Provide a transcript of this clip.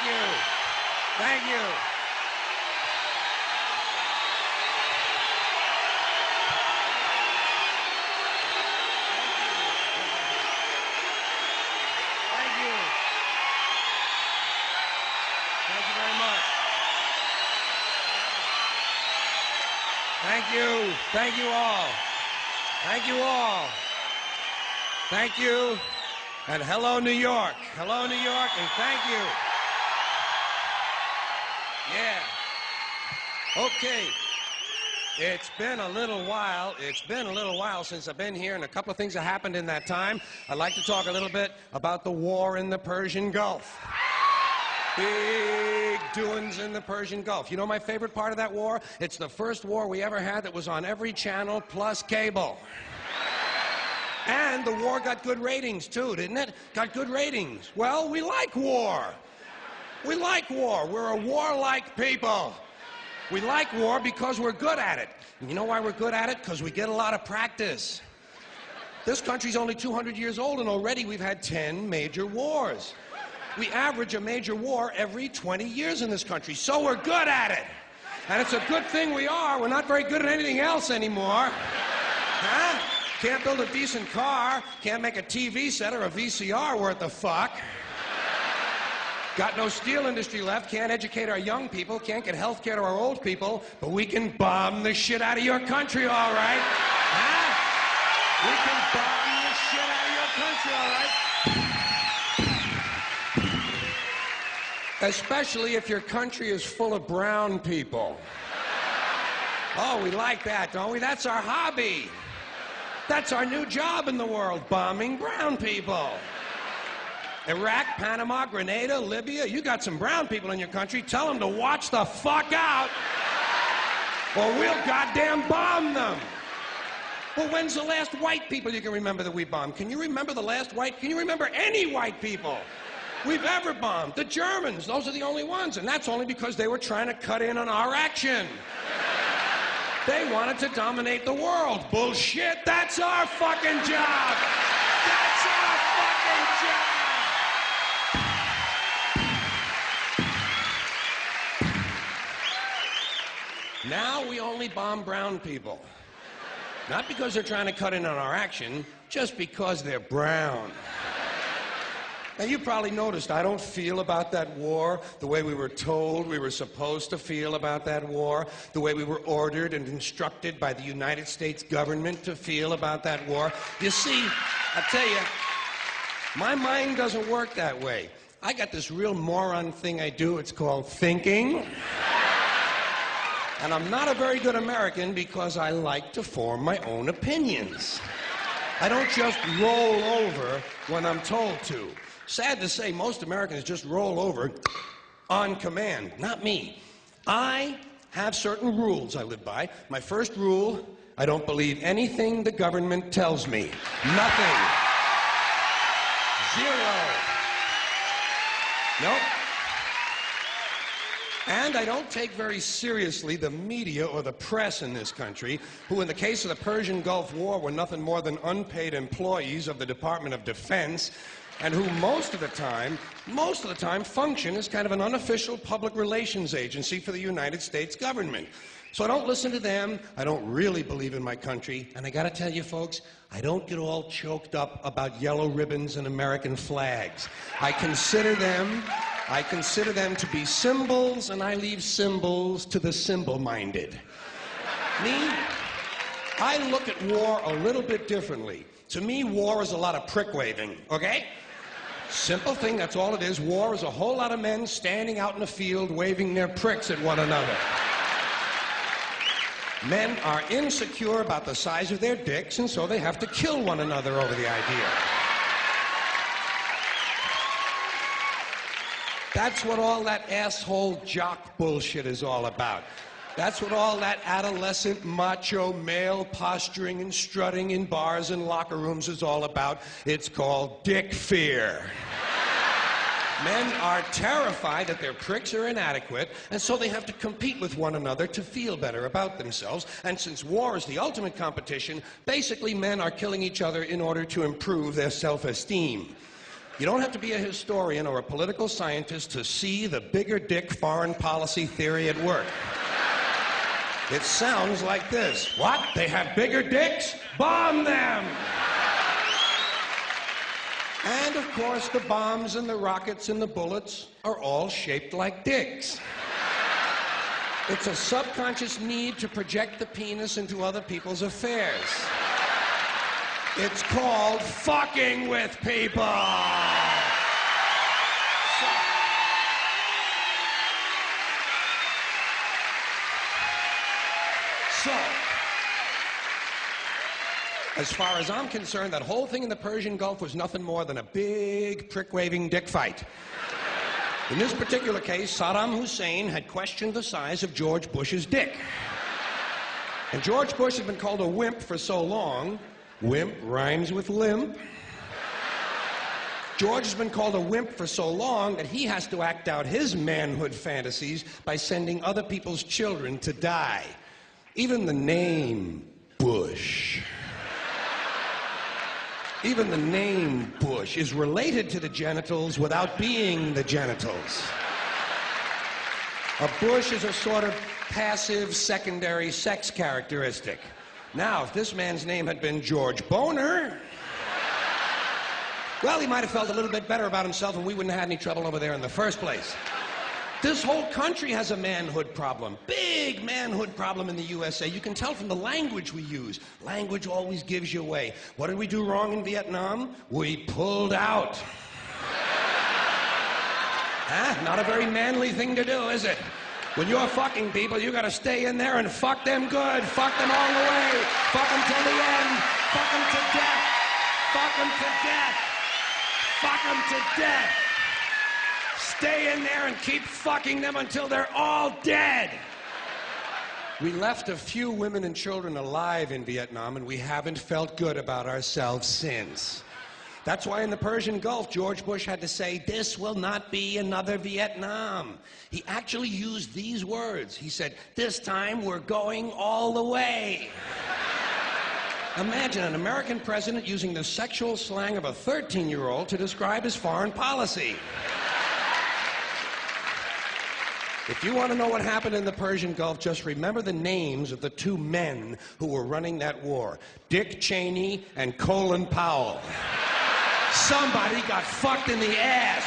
you. Thank you. Thank you. Thank you very much. Thank you. Thank you all. Thank you all. Thank you. And hello, New York. Hello, New York, and thank you. Yeah. Okay. It's been a little while. It's been a little while since I've been here, and a couple of things have happened in that time. I'd like to talk a little bit about the war in the Persian Gulf. Big doings in the Persian Gulf. You know my favorite part of that war? It's the first war we ever had that was on every channel plus cable. And the war got good ratings, too, didn't it? Got good ratings. Well, we like war. We like war. We're a warlike people. We like war because we're good at it. And you know why we're good at it? Because we get a lot of practice. This country's only 200 years old, and already we've had 10 major wars. We average a major war every 20 years in this country, so we're good at it. And it's a good thing we are. We're not very good at anything else anymore. Huh? Can't build a decent car, can't make a TV set or a VCR worth the fuck. Got no steel industry left, can't educate our young people, can't get health care to our old people, but we can bomb the shit out of your country, all right? Huh? We can bomb the shit out of your country, all right? Especially if your country is full of brown people. Oh, we like that, don't we? That's our hobby. That's our new job in the world, bombing brown people. Iraq, Panama, Grenada, Libya, you got some brown people in your country, tell them to watch the fuck out, or we'll goddamn bomb them. Well, when's the last white people you can remember that we bombed? Can you remember the last white? Can you remember any white people we've ever bombed? The Germans, those are the only ones, and that's only because they were trying to cut in on our action. They wanted to dominate the world. Bullshit, that's our fucking job. That's our fucking job. Now we only bomb brown people. Not because they're trying to cut in on our action, just because they're brown. Now, you probably noticed I don't feel about that war the way we were told we were supposed to feel about that war, the way we were ordered and instructed by the United States government to feel about that war. You see, I tell you, my mind doesn't work that way. I got this real moron thing I do. It's called thinking. And I'm not a very good American because I like to form my own opinions. I don't just roll over when I'm told to. Sad to say, most Americans just roll over on command. Not me. I have certain rules I live by. My first rule, I don't believe anything the government tells me. Nothing. Zero. Nope. And I don't take very seriously the media or the press in this country, who in the case of the Persian Gulf War were nothing more than unpaid employees of the Department of Defense, and who most of the time function as kind of an unofficial public relations agency for the United States government. So I don't listen to them, I don't really believe in my country, and I gotta tell you folks, I don't get all choked up about yellow ribbons and American flags. I consider them to be symbols, and I leave symbols to the symbol-minded. Me, I look at war a little bit differently. To me, war is a lot of prick-waving, okay? Simple thing, that's all it is. War is a whole lot of men standing out in the field waving their pricks at one another. Men are insecure about the size of their dicks, and so they have to kill one another over the idea. That's what all that asshole jock bullshit is all about. That's what all that adolescent macho male posturing and strutting in bars and locker rooms is all about. It's called dick fear. Men are terrified that their pricks are inadequate, and so they have to compete with one another to feel better about themselves. And since war is the ultimate competition, basically men are killing each other in order to improve their self-esteem. You don't have to be a historian or a political scientist to see the bigger dick foreign policy theory at work. It sounds like this. What? They have bigger dicks? Bomb them! And of course, the bombs and the rockets and the bullets are all shaped like dicks. It's a subconscious need to project the penis into other people's affairs. It's called fucking with people. So, as far as I'm concerned, that whole thing in the Persian Gulf was nothing more than a big prick-waving dick fight. In this particular case, Saddam Hussein had questioned the size of George Bush's dick. And George Bush had been called a wimp for so long. Wimp rhymes with limp. George has been called a wimp for so long that he has to act out his manhood fantasies by sending other people's children to die. Even the name Bush. Even the name Bush is related to the genitals without being the genitals. A bush is a sort of passive secondary sex characteristic. Now, if this man's name had been George Boner, well, he might have felt a little bit better about himself and we wouldn't have had any trouble over there in the first place. This whole country has a manhood problem. Big manhood problem in the USA. You can tell from the language we use. Language always gives you away. What did we do wrong in Vietnam? We pulled out. Huh? Not a very manly thing to do, is it? When you're fucking people, you gotta stay in there and fuck them good. Fuck them all the way. Fuck them till the end. Fuck them to death. Fuck them to death. Fuck them to death. Stay in there and keep fucking them until they're all dead. We left a few women and children alive in Vietnam, and we haven't felt good about ourselves since. That's why in the Persian Gulf, George Bush had to say, "This will not be another Vietnam." He actually used these words. He said, "This time we're going all the way." Imagine an American president using the sexual slang of a 13-year-old to describe his foreign policy. If you want to know what happened in the Persian Gulf, just remember the names of the two men who were running that war. Dick Cheney and Colin Powell. Somebody got fucked in the ass.